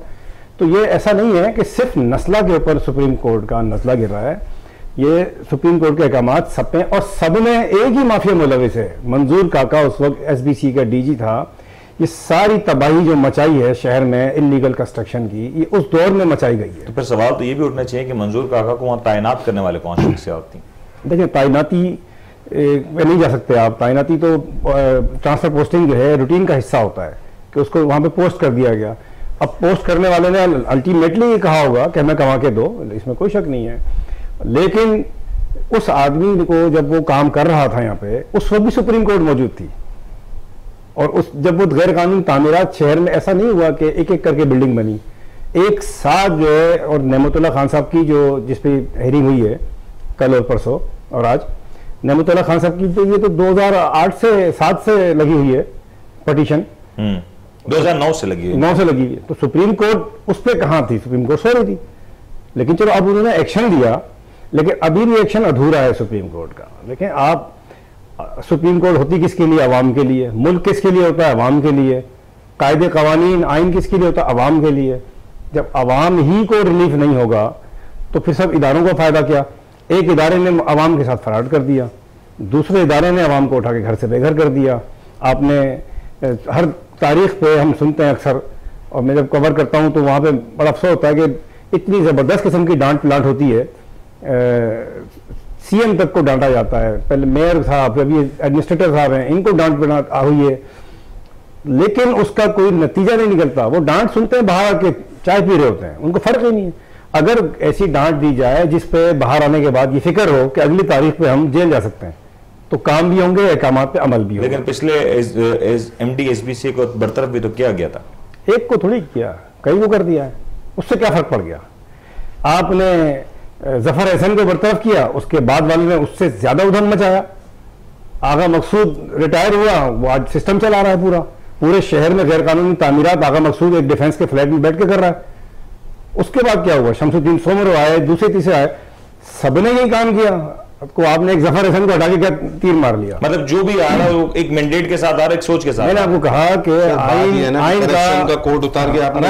तो ये ऐसा नहीं है कि सिर्फ नस्ला के ऊपर सुप्रीम कोर्ट का नस्ला गिर रहा है, ये सुप्रीम कोर्ट के अहकामात सब पे, और सब में एक ही माफिया मुलविस है। मंजूर काका उस वक्त एसबीसी का डीजी था। ये सारी तबाही जो मचाई है शहर में इल्लीगल कंस्ट्रक्शन की, ये उस दौर में मचाई गई है। तो फिर सवाल तो ये भी उठना चाहिए कि मंजूर काका को वहां तैनात करने वाले कौन शख्सियत थी? देखिए, तैनाती में नहीं जा सकते आप, तैनाती तो ट्रांसफर पोस्टिंग जो है रूटीन का हिस्सा होता है कि उसको वहाँ पे पोस्ट कर दिया गया। अब पोस्ट करने वाले ने अल्टीमेटली ये कहा होगा कि हमें कमा के दो, इसमें कोई शक नहीं है, लेकिन उस आदमी को जब वो काम कर रहा था यहाँ पे, उस वक्त भी सुप्रीम कोर्ट मौजूद थी। और उस जब वो गैर कानूनी तामीरात शहर में, ऐसा नहीं हुआ कि एक एक करके बिल्डिंग बनी, एक साथ जो है। और नेमतुल्लाह खान साहब की जो जिस पे हेयरिंग हुई है कल और परसों और आज, नेमतुल्लाह खान साहब की तो ये तो 2008 से 7 से लगी हुई है पटिशन, 2009 से लगी हुई, 9 से लगी हुई है। तो सुप्रीम कोर्ट उस पर कहाँ थी? सुप्रीम कोर्ट सो रही थी। लेकिन चलो अब उन्होंने एक्शन दिया, लेकिन अभी भी एक्शन अधूरा है सुप्रीम कोर्ट का। लेकिन आप, सुप्रीम कोर्ट होती किसके लिए? अवाम के लिए। मुल्क किसके लिए होता है? अवाम के लिए। कायदे कवानीन आइन किसके लिए होता है? अवाम के लिए। जब अवाम ही को रिलीफ नहीं होगा तो फिर सब इदारों को फायदा क्या? एक इदारे ने अवाम के साथ फराड कर दिया, दूसरे इदारे ने अवाम को उठा के घर से बेघर कर दिया। आपने हर तारीख पे हम सुनते हैं अक्सर, और मैं जब कवर करता हूँ तो वहाँ पे बड़ा अफसोस होता है कि इतनी ज़बरदस्त किस्म की डांट पिलाट होती है, सीएम तक को डांटा जाता है। पहले मेयर साहब, अभी एडमिनिस्ट्रेटर साहब हैं, इनको डांट पिलाट हुई है, लेकिन उसका कोई नतीजा नहीं निकलता। वो डांट सुनते हैं, बाहर आके चाय पी रहे होते हैं, उनको फर्क ही नहीं है। अगर ऐसी डांट दी जाए जिस पे बाहर आने के बाद ये फिक्र हो कि अगली तारीख पे हम जेल जा सकते हैं, तो काम भी होंगे, अहकामात पे अमल भी होगा। लेकिन पिछले एमडी एसबीसी को बरतरफ भी तो किया गया था। एक को थोड़ी किया, कई को कर दिया है, उससे क्या फर्क पड़ गया? आपने जफर एहसन को बरतरफ किया, उसके बाद वाले ने उससे ज्यादा उधम मचाया। आगा मकसूद रिटायर हुआ, वो आज सिस्टम चला रहा है पूरे शहर में गैर कानूनी तामीरात। आगा मकसूद एक डिफेंस के फ्लैट में बैठ के कर रहा है। उसके बाद क्या हुआ? शमसुद्दीन सोमर आए, दूसरे तीसरे आए, सबने यही काम किया। आपको आपने एक जफर हसन को हटा के क्या तीर मार लिया? मतलब जो भी आ रहा है वो एक मैंडेट के साथ आ रहा है, एक सोच के साथ। मैंने आपको कहा कि आइन का कोर्ट उतार के आपने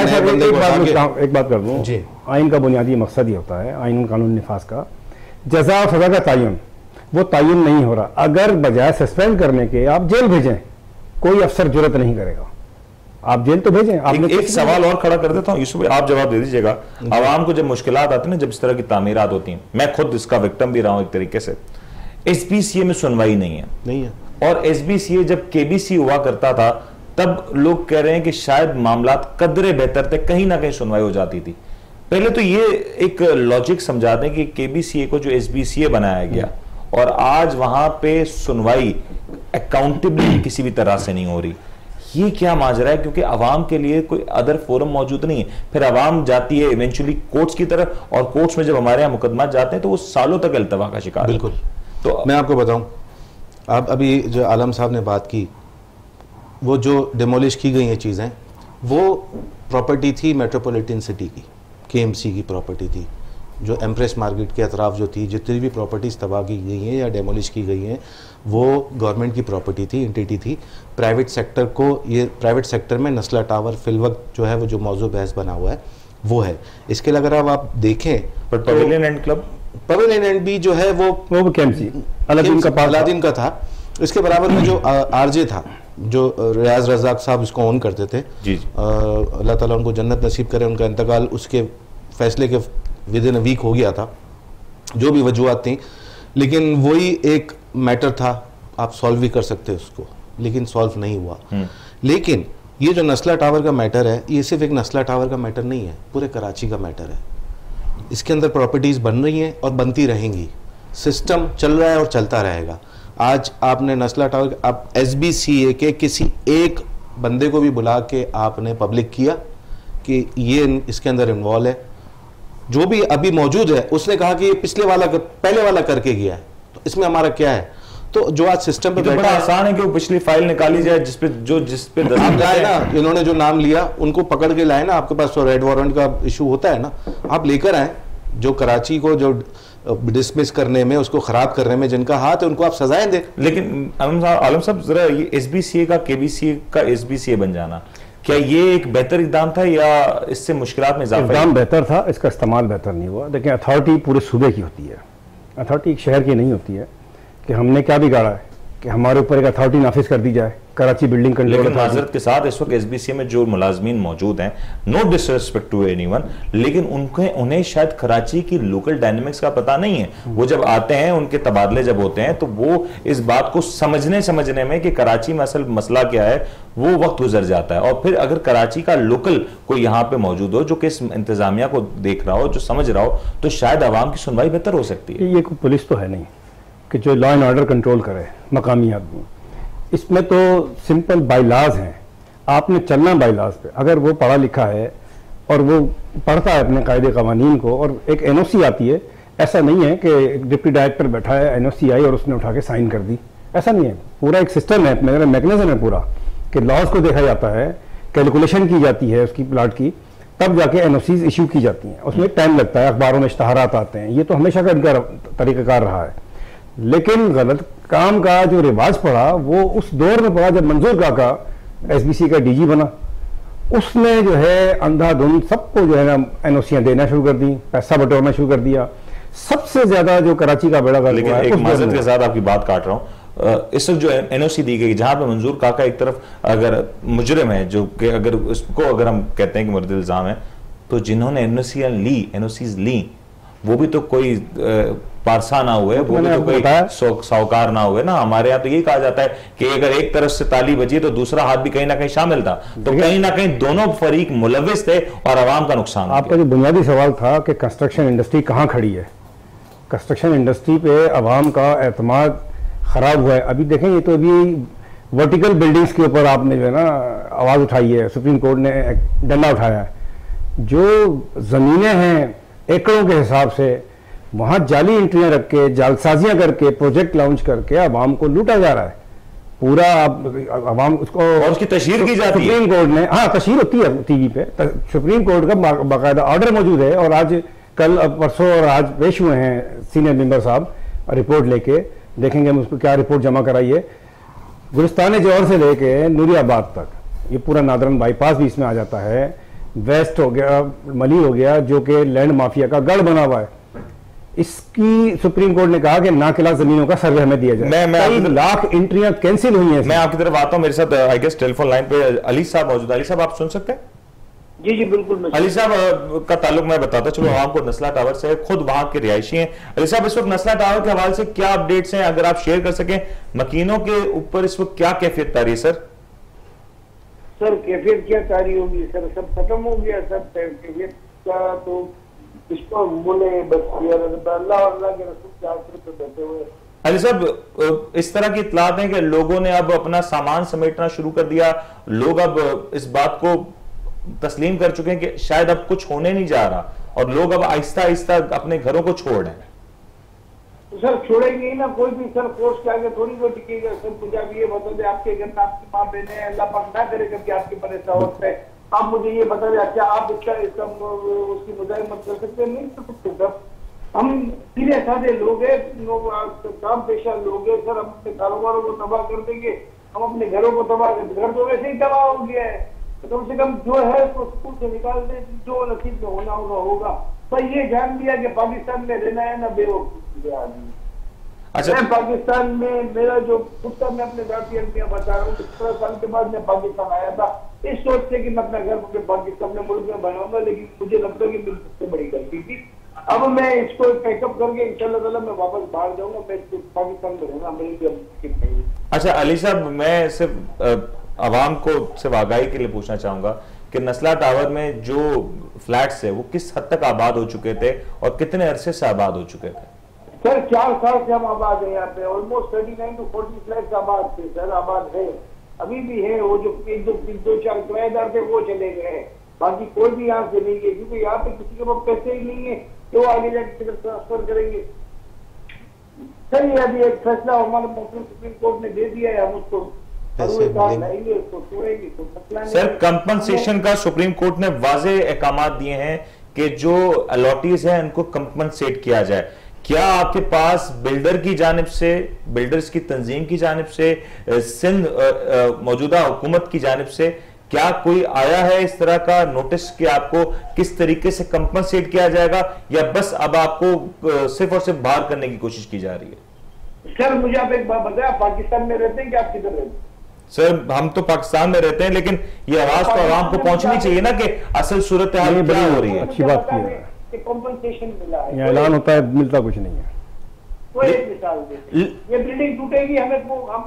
एक बात कर दूं, आइन का बुनियादी मकसद ही होता है, आइन कानून निफाज का जजा और सजा का तयन, वो तयन नहीं हो रहा। अगर बजाय सस्पेंड करने के आप जेल भेजें, कोई अफसर जुर्रत नहीं करेगा। आप जेल तो भेजें। एक सवाल और खड़ा कर देता हूँ यूसुफ भाई, आप जवाब दे दीजिएगा। आवाम को जब मुश्किलात आती है ना, जब इस तरह की तामीरात होती हैं, मैं खुद इसका विक्टिम भी रहा हूं एक तरीके से, एसबीसीए में सुनवाई नहीं है। और एसबीसीए जब केबीसी हुआ करता था तब लोग कह रहे हैं कि शायद मामलात कदरे बेहतर थे, कहीं ना कहीं सुनवाई हो जाती थी। पहले तो ये एक लॉजिक समझा दें कि केबीसीए को जो एसबीसीए बनाया गया और आज वहां पे सुनवाई अकाउंटेबली किसी भी तरह से नहीं हो रही, ये क्या माजरा है? क्योंकि अवाम के लिए कोई अदर फोरम मौजूद नहीं है। फिर अवाम जाती है इवेंचुअली कोर्ट्स की तरफ, और कोर्ट्स में जब हमारे यहाँ मुकदमा जाते हैं तो वो सालों तक अल्तवा का शिकार। बिल्कुल। तो मैं आपको बताऊं, आप अभी जो आलम साहब ने बात की, वो जो डिमोलिश की गई हैं चीज़ें, वो प्रॉपर्टी थी मेट्रोपॉलिटन सिटी की, केएमसी की प्रॉपर्टी थी। जो एम्प्रेस मार्केट के अतराफ जो थी, जितनी भी प्रॉपर्टीज़ तबाह की गई हैं या डेमोलिश की गई हैं, वो गवर्नमेंट की प्रॉपर्टी थी, एंटिटी थी। प्राइवेट सेक्टर को, ये प्राइवेट सेक्टर में नस्ला टावर फिलवक्त जो है वो जो मौजू बहस बना हुआ है वो है। इसके लिए अगर आप देखें, पर pavilion and club, pavilion and भी जो है वो केएमसी अलादीन का था। इसके बराबर में जो आरजे था, जो रियाज रज़ाक साहब इसको ओन करते थे, जी अल्लाह ताला उनको जन्नत नसीब करे, उनका इंतकाल उसके फैसले के विद इन अ वीक हो गया था, जो भी वजूहत थी। लेकिन वही एक मैटर था, आप सॉल्व भी कर सकते उसको, लेकिन सॉल्व नहीं हुआ। लेकिन ये जो नस्ला टावर का मैटर है, ये सिर्फ एक नस्ला टावर का मैटर नहीं है, पूरे कराची का मैटर है। इसके अंदर प्रॉपर्टीज़ बन रही हैं और बनती रहेंगी, सिस्टम चल रहा है और चलता रहेगा। आज आपने नस्ला टावर, आप एसबीसीए के किसी एक बंदे को भी बुला के आपने पब्लिक किया कि ये इसके अंदर इन्वॉल्व है? जो भी अभी मौजूद है उसने कहा कि ये पहले वाला करके गया है, तो इसमें हमारा क्या है? तो जो आज सिस्टम पे बड़ा आसान है कि वो पिछली फाइल निकाली जाए जिसपे आप लाए ना, इन्होंने जो नाम लिया उनको पकड़ के लाए ना, आपके पास तो रेड वारंट का इशू होता है ना, आप लेकर आए। जो कराची को जो डिसमिस करने में, उसको खराब करने में जिनका हाथ है, उनको आप सजाएं दें। लेकिन आलम साहब, जरा ये एसबीसीए का केबीसीए का एसबीसीए बन जाना, क्या ये एक बेहतर इक़दाम था या इससे मुश्किलात में इक़दाम बेहतर था, इसका इस्तेमाल बेहतर नहीं हुआ। देखिए, अथॉरिटी पूरे सूबे की होती है, अथॉरिटी एक शहर की नहीं होती है कि हमने क्या बिगाड़ा है कि हमारे ऊपर एक अथॉरिटी नाफिज कर दी जाए, कराची बिल्डिंग कंट्रोल। लेकिन माजरत के साथ इस वक्त एसबीसीए में जो मुलाजमीन मौजूद हैं, नो डिसरिस्पेक्ट टू एनीवन, लेकिन उन्हें शायद कराची की लोकल डायनेमिक्स का पता नहीं है। वो जब आते हैं, उनके तबादले जब होते हैं, तो वो इस बात को समझने में कि कराची में असल मसला क्या है, वो वक्त गुजर जाता है। और फिर अगर कराची का लोकल कोई यहाँ पे मौजूद हो जो कि इस इंतजामिया को देख रहा हो, जो समझ रहा हो, तो शायद आवाम की सुनवाई बेहतर हो सकती है। ये कोई पुलिस तो है नहीं कि जो लॉ एंड ऑर्डर कंट्रोल करे, मकामी आदमी। इसमें तो सिंपल बाइलाज हैं, आपने चलना बाइलाज पे। अगर वो पढ़ा लिखा है और वो पढ़ता है अपने कायदे कवानीन को, और एक एनओसी आती है, ऐसा नहीं है कि एक डिप्टी डायरेक्टर बैठा है, एनओसी आई और उसने उठा के साइन कर दी, ऐसा नहीं है। पूरा एक सिस्टम है, मैकेनिज्म है पूरा, कि लॉज को देखा जाता है, कैलकुलेशन की जाती है उसकी प्लाट की, तब जाके एनओसीज इशू की जाती हैं। उसमें टाइम लगता है, अखबारों में इश्तहारात आते हैं, ये तो हमेशा का इनका तरीक़ाकार रहा है। लेकिन गलत काम का जो रिवाज पड़ा वो उस दौर में पड़ा जब मंजूर काका एसबीसी का डीजी बना। उसने जो है अंधाधुंध सबको जो है ना एनओसियां देना शुरू कर दी, पैसा बटोरना शुरू कर दिया। सबसे ज्यादा जो कराची का बेड़ा गर्क हुआ है, एक माजरत के साथ आपकी बात काट रहा हूँ, इस वक्त जो एनओसी दी गई, जहां पे मंजूर काका एक तरफ अगर मुजरिम है, जो कि अगर उसको अगर हम कहते हैं कि मुर्द इल्जाम है, तो जिन्होंने एनओसीज ली वो भी तो कोई पारसा ना हुए, वो भी तो कोई साहूकार ना हुए ना। हमारे यहाँ तो ये कहा जाता है कि अगर एक तरफ से ताली बजी तो दूसरा हाथ भी कहीं ना कहीं शामिल था, तो कहीं ना कहीं दोनों फरीक मुलविस थे और आवाम का नुकसान। आपका जो बुनियादी सवाल था कि कंस्ट्रक्शन इंडस्ट्री कहाँ खड़ी है, कंस्ट्रक्शन इंडस्ट्री पे आवाम का एतमाद खराब हुआ है। अभी देखें, ये तो अभी वर्टिकल बिल्डिंग्स के ऊपर आपने जो है ना आवाज़ उठाई है, सुप्रीम कोर्ट ने डंडा उठाया है। जो ज़मीनें हैं एकड़ों के हिसाब से, वहाँ जाली एंट्रियाँ रख के, जालसाजियाँ करके, प्रोजेक्ट लॉन्च करके आवाम को लूटा जा रहा है पूरा। आवाम उसको, और उसकी तशहीर की जाती है सुप्रीम कोर्ट ने, हाँ तशहीर होती है टीवी पे, सुप्रीम कोर्ट का बाकायदा ऑर्डर मौजूद है। और आज कल परसों और आज पेश हुए हैं सीनियर मेंबर साहब रिपोर्ट लेके, देखेंगे हम उसको क्या रिपोर्ट जमा कराई है। गुलिस्तान जौहर से लेके नूरियाबाद तक, ये पूरा नादरन बाईपास भी इसमें आ जाता है, वेस्ट हो गया, मली हो गया, जो कि लैंड माफिया का गढ़ बना हुआ है। इसकी सुप्रीम कोर्ट ने कहा कि नाकिला जमीनों का सर्वे हमें दिया जाए। कई लाख एंट्रियां कैंसिल हुई हैं। मैं आपकी तरफ आता हूं, मेरे साथ आई गेस टेलीफोन लाइन पे अली साहब मौजूद है। अली साहब, आप सुन सकते हैं? जी जी बिल्कुल। अली साहब का ताल्लुक मैं बताता चलो आपको नस्ला टावर से, खुद वहां के रिहायशी हैं। अली साहब, इस वक्त नस्ला टावर के हवाले से क्या अपडेट्स हैं, अगर आप शेयर कर सकें? मकीनों के ऊपर इस वक्त क्या कैफियत तारी है सर? सर कैफियत क्या तारी होगी सर, सब खत्म हो गया सब कैफियत का, तो इसको बोले बस अल्लाह अल्लाह के रसूल के आसरे पे बैठे हुए। अली साहब, इस तरह की इत्तलात है कि लोगों ने अब अपना सामान समेटना शुरू कर दिया, लोग अब इस बात को तस्लीम कर चुके हैं कि शायद अब कुछ होने नहीं जा रहा और लोग अब आहिस्ता आहिस्ता अपने घरों को छोड़ रहे हैं। तो सर छोड़ेंगे ही ना, कोई भी सर कोर्स के आगे थोड़ी वो टिकेगा सर। मुझे आप ये बता दें, आपके घर में आपकी माँ बहन है, अल्लाह पाक ना करे कभी आपके परेशान है, आप मुझे ये बता दें क्या आप इसका उसकी मुजाहिमत कर सकते हैं? नहीं कर सकते सर। हम सीधे साधे लोग हैं, काम पेशा लोग हैं सर। हम अपने कारोबारों को तबाह कर देंगे, हम अपने घरों को तबाह कर देंगे। घर तो वैसे ही तबाह हो गया है, तो कम से कम जो है उसको स्कूल से निकाल दे, जो नसीब में होना होगा होगा। पर ये जान लिया कि पाकिस्तान में रहना है ना बेवकूफ आदमी। अच्छा, मैं पाकिस्तान में मेरा जो कुत्ता, मैं अपने जाती अम्बियां बता रहा हूँ, 17 साल के बाद मैं पाकिस्तान आया था इस सोच से कि मैं अपना घर अपने पाकिस्तान में मुल्क में बनाऊंगा, लेकिन मुझे लगता है कि मेरी सबसे बड़ी गलती थी। अब मैं इसको पैकअप करके इंशाल्लाह ताला मैं वापस बाहर जाऊंगा, मैं पाकिस्तान में रहना मेरे लिए मुश्किल नहीं। अच्छा अली साहब, मैं सिर्फ आवाम को सिर्फ आगाही के लिए पूछना चाहूंगा कि नस्ला टावर में जो फ्लैट्स है वो किस हद तक आबाद हो चुके थे और कितने अरसे से आबाद हो चुके थे? सर 4 साल से हम आबाद है यहाँ पे, ऑलमोस्ट 39 to 40 फ्लैट्स आबाद थे सर, आबाद है, अभी भी है। वो जो 1-2-4 किराएदार थे वो चले गए हैं, बाकी कोई भी यहाँ से नहीं है, क्योंकि यहाँ पे किसी के पास पैसे ही नहीं है तो आगे जाकर ट्रांसफर करेंगे। सर ये अभी एक फैसला हमारे सुप्रीम कोर्ट ने दे दिया है, हम उसको सर कंपनसेशन का सुप्रीम कोर्ट ने वाज़ेह अहकामात दिए हैं कि जो अलॉटीज हैं उनको कंपनसेट किया जाए। क्या आपके पास बिल्डर की जानिब से, बिल्डर्स की तंजीम की जानिब से, सिंध मौजूदा हुकूमत की जानिब से क्या कोई आया है इस तरह का नोटिस कि आपको किस तरीके से कंपनसेट किया जाएगा, या बस अब आपको सिर्फ और सिर्फ बाहर करने की कोशिश की जा रही है? सर मुझे आप एक बात बताएं, आप पाकिस्तान में रहते हैं कि आप किधर रहते हैं? सर हम तो पाकिस्तान में रहते हैं, लेकिन ये आवाज तो आवाम को पहुंचनी चाहिए ना कि असल सूरत हाल क्या हो रही है। अच्छी बात की है, कॉम्पनसेशन मिला है, ऐलान होता है, मिलता कुछ नहीं है। कोई एक मिसाल दे, ये बिल्डिंग टूटेगी, हमें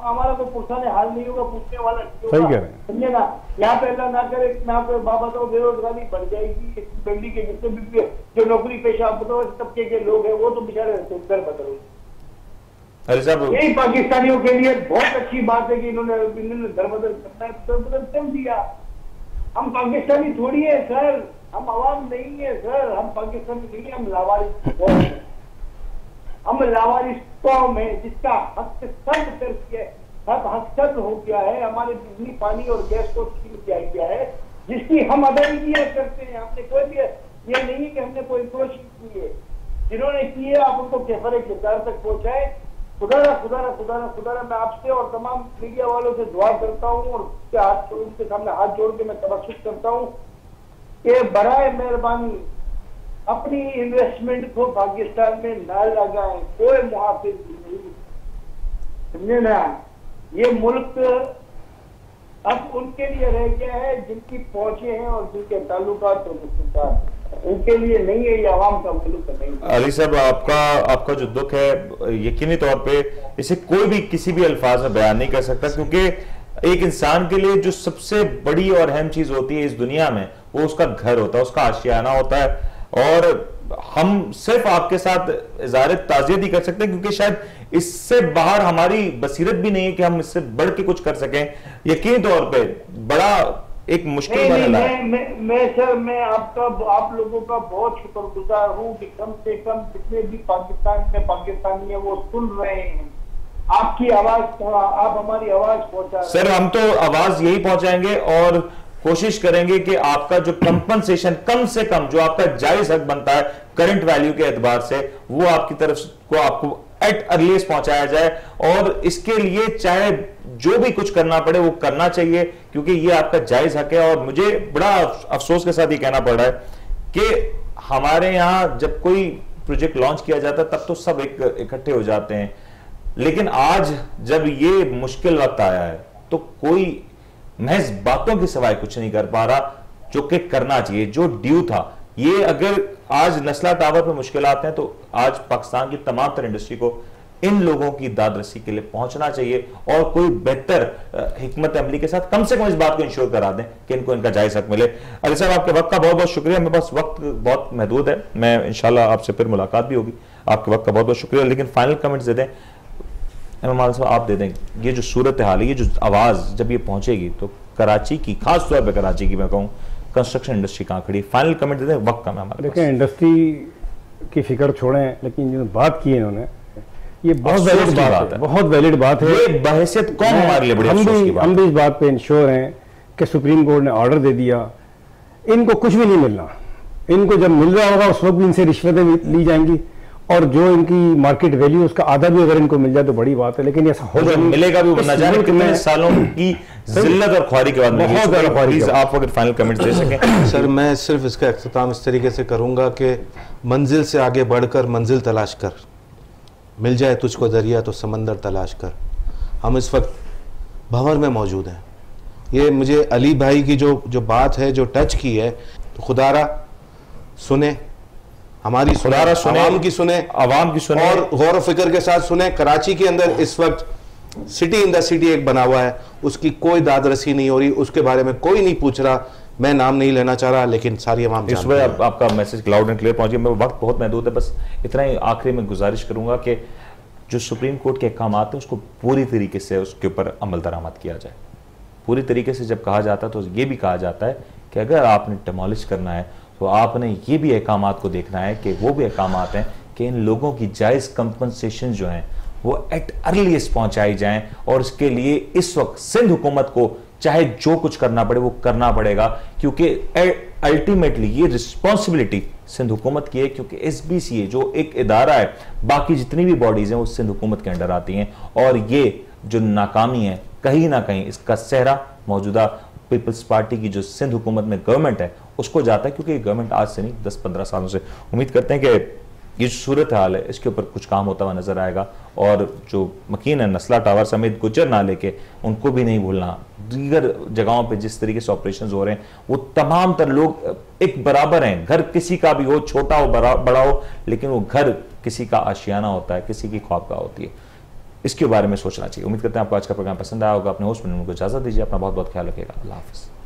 हमारा कोई पुरसाने हाल नहीं होगा, पूछने वाला नहीं होगा, सही कह रहे हैं, समझे ना। यहाँ पे अल्लाह ना करे, यहाँ पे बाबा तो बेरोजगारी बढ़ जाएगी, बिल्डिंग के जितने भी जो नौकरी पेशा तबके के लोग हैं वो तो बेचारे घर बदल। यही पाकिस्तानियों के लिए बहुत अच्छी बात है कि इन्होंने दर बदल करना है, दर बदल कर दिया। हम पाकिस्तानी थोड़ी है सर, हम आवाम नहीं है सर, हम पाकिस्तानी नहीं, हम लावारिस कौम है, हम लावारिस कौम है जिसका हक सब कर दिया है, हक हो गया है, हमारे बिजली पानी और गैस को छीन किया गया है, जिसकी हम अदायगियां करते हैं। हमने कोई भी ये नहीं कि हमने कोई कोशिश की है, जिन्होंने की है आप उनको कैफरे किरदार तक पहुंचाए। खुदारा मैं आपसे और तमाम मीडिया वालों से दुआ करता हूँ और उनके सामने हाथ जोड़ के मैं तवज्जुह करता हूँ कि बराए मेहरबानी अपनी इन्वेस्टमेंट को पाकिस्तान में ना लगाएं, कोई मुहाफिज नहीं, समझे ना। ये मुल्क अब उनके लिए रह गया है जिनकी पहुंचे हैं और जिनके ताल्लुकात और रिश्तेदार, उनके लिए नहीं है, ये आवाम का मुल्क नहीं। अली साहब, आपका जो दुख है यकीनी तौर पे इसे कोई भी किसी भी अल्फाज में बयान नहीं कर सकता, क्योंकि एक इंसान के लिए जो सबसे बड़ी और अहम चीज होती है इस दुनिया में वो उसका घर होता है, उसका आशियाना होता है। और हम सिर्फ आपके साथ इज़हार ताज़ियत ही कर सकते हैं, क्योंकि शायद इससे बाहर हमारी बसीरत भी नहीं है कि हम इससे बढ़ के कुछ कर सकें। यकीनी तौर पे बड़ा एक मुश्किल मैं आप लोगों का बहुत शुक्रगुजार हूँ कि कम से कम जितने भी पाकिस्तान में पाकिस्तानी है वो सुन रहे हैं आपकी आवाज, आप हमारी आवाज पहुंचा। सर हम तो आवाज यही पहुंचाएंगे और कोशिश करेंगे कि आपका जो कंपनसेशन कम से कम जो आपका जायज हक बनता है करंट वैल्यू के एतबार से, वो आपकी तरफ को आपको एट अर्लीस्ट पहुंचाया जाए। और इसके लिए चाहे जो भी कुछ करना पड़े वो करना चाहिए, क्योंकि ये आपका जायज हक है। और मुझे बड़ा अफसोस के साथ ये कहना पड़ रहा है कि हमारे यहाँ जब कोई प्रोजेक्ट लॉन्च किया जाता है तब तो सब इकट्ठे हो जाते हैं, लेकिन आज जब ये मुश्किल वक्त आया है तो कोई महज बातों के सिवाय कुछ नहीं कर पा रहा, जो कि करना चाहिए, जो ड्यू था। ये अगर आज नस्ला टावर पर मुश्किल आते हैं तो आज पाकिस्तान की तमाम तरह इंडस्ट्री को इन लोगों की दाद रसी के लिए पहुंचना चाहिए और कोई बेहतर हिकमत अमली के साथ कम से कम इस बात को इंश्योर करा दें कि इनको इनका जायज हक मिले। अली साहब, आपके वक्त का बहुत बहुत शुक्रिया। मेरे पास वक्त बहुत महदूद है, मैं इंशाल्लाह आपसे फिर मुलाकात भी होगी। आपके वक्त का बहुत बहुत शुक्रिया, लेकिन फाइनल कमेंट्स दे दें इमाम साहब, आप दे दें। ये जो सूरत हाल है, ये जो आवाज जब ये पहुंचेगी तो कराची की, खास तौर पर कराची की मैं कहूँ कंस्ट्रक्शन इंडस्ट्री कहाँ खड़ी, फाइनल कमेंट दे दें, वक्त कम है हमारे। देखिए, इंडस्ट्री की फिक्र छोड़ें, लेकिन जो बात की है इन्होंने, ये बहुत वैलिड बात है, बहुत वैलिड बात है। ये बहसियत कौन हमारे लिए बड़ी अफसोस की बात है। हम भी इस बात पे इंश्योर हैं कि सुप्रीम कोर्ट ने ऑर्डर दे दिया, इनको कुछ भी नहीं मिलना। इनको जब मिल रहा होगा उस वक्त भी इनसे रिश्वतें ली जाएंगी, और जो इनकी मार्केट वैल्यू उसका आधा भी अगर इनको मिल जाए तो बड़ी बात है, लेकिन ऐसा होगा नहीं, मिलेगा भी बनना जाए कितने सालों की जिल्लत और ख्वारी के बाद बहुत ज्यादा ख्वारी। प्लीज आप अगर फाइनल कमेंट्स दे सकें। सर, मैं सिर्फ इसका अख्ताम इस तरीके से करूंगा कि मंजिल से आगे बढ़कर मंजिल तलाश कर, मिल जाए तुझको दरिया तो समंदर तलाश कर। हम इस वक्त भंवर में मौजूद हैं। ये मुझे अली भाई की जो बात है, जो टच की है, तो खुदारा सुने, हमारी खुदारा सुने, आवाम की सुने, आवाम की सुने, और गौर व फिक्र के साथ सुने। कराची के अंदर इस वक्त सिटी इन द सिटी एक बना हुआ है, उसकी कोई दाद रसी नहीं हो रही, उसके बारे में कोई नहीं पूछ रहा। मैं नाम नहीं लेना चाह रहा, लेकिन सारी आवाम इस वक्त आपका मैसेज क्लाउड एंड क्लियर पहुंच गया। मेरा वक्त बहुत महदूद है, बस इतना ही आखिरी में गुजारिश करूंगा कि जो सुप्रीम कोर्ट के अहकाम हैं उसको पूरी तरीके से उसके ऊपर अमल दरामद किया जाए। पूरी तरीके से जब कहा जाता है तो ये भी कहा जाता है कि अगर आपने डिमोलिश करना है तो आपने ये भी अहकाम को देखना है कि वो भी अहकाम हैं कि इन लोगों की जायज़ कंपनसेशन जो हैं वो एट अर्लीस्ट पहुंचाई जाएं, और इसके लिए इस वक्त सिंध हुकूमत को चाहे जो कुछ करना पड़े वो करना पड़ेगा, क्योंकि अल्टीमेटली ये रिस्पॉन्सिबिलिटी सिंध हुकूमत की है, क्योंकि SBCA जो एक इदारा है, बाकी जितनी भी बॉडीज हैं वो सिंध हुकूमत के अंडर आती हैं, और ये जो नाकामी है कहीं ना कहीं इसका सेहरा मौजूदा पीपल्स पार्टी की जो सिंध हुकूमत में गवर्नमेंट है उसको जाता है, क्योंकि गवर्नमेंट आज से नहीं 10-15 सालों से। उम्मीद करते हैं कि ये जो सूरत हाल है इसके ऊपर कुछ काम होता हुआ नजर आएगा, और जो मकीन है नस्ला टावर समेत गुजर नाले के, उनको भी नहीं भूलना। दीगर जगहों पे जिस तरीके से ऑपरेशंस हो रहे हैं वो तमाम तर लोग एक बराबर हैं, घर किसी का भी हो, छोटा हो बड़ा हो, लेकिन वो घर किसी का आशियाना होता है, किसी की ख्वाबगाह होती है। इसके बारे में सोचना चाहिए। उम्मीद करते हैं आपको आज का प्रोग्राम पसंद आया होगा। अपने होस्ट बनने को इजाजत दीजिए, अपना बहुत बहुत ख्याल रखिएगा। अल्लाह हाफिज़।